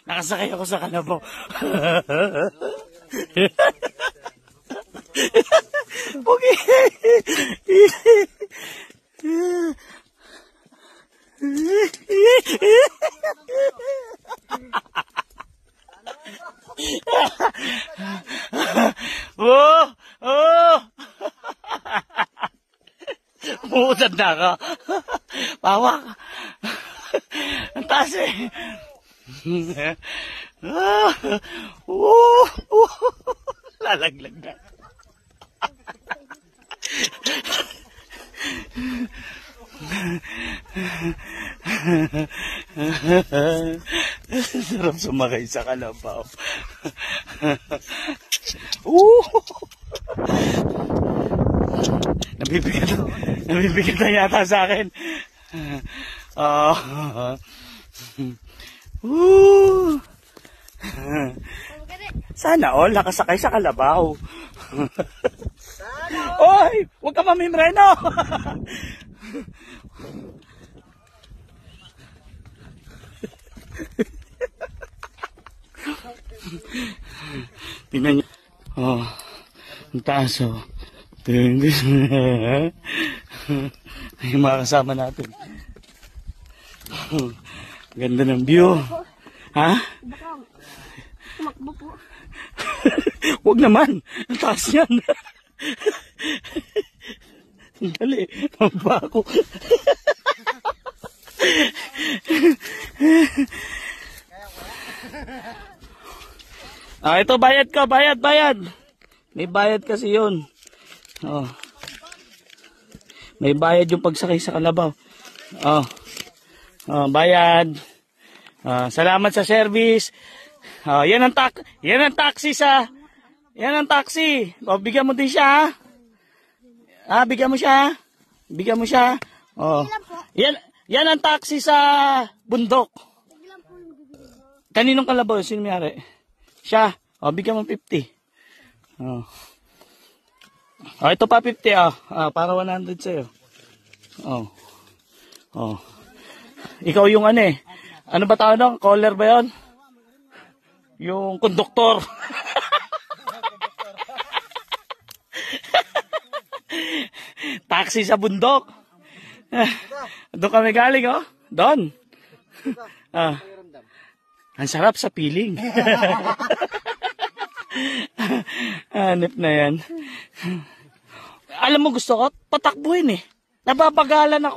Nakasakay ako sa kalabaw. Okay. Umuusad na ako. Pawak. Ang taas eh. Lalaglag na. Sarap sumakay sa kalabaw. Nabibigat na yata sa akin. Sana all nakasakay sa kalabaw. Oy, huwag ka mamimreno. Tingnan niyo. Oh, ang taas oh. Yung mga kasama natin. Ganda ng view. Ha? Tumakbo po. Huwag naman. Ang taas yan. Dali. Mamba ako. Ito bayad ka. Bayad. May bayad kasi yun. Oh. May bayad yung pagsakay sa kalabaw. Bayad. Salamat sa service. Yan ang taxi sa. Yan ang taxi. Bigyan mo din siya. Bigyan mo siya. Yan ang taxi sa bundok. Kaninong kalabaw? Sino may-ari? Siya. Bigyan mo 50. Ito pa 50 para 100 sa'yo. Ikaw yung ano eh. Ano ba tawag nung? Caller ba yun? Yung konduktor. Taxi sa bundok. Doon kami galing oh. Doon. Ang sarap sa piling. Hanip na yan. Alam mo gusto ko, patakbuhin eh. Nababagalan ako.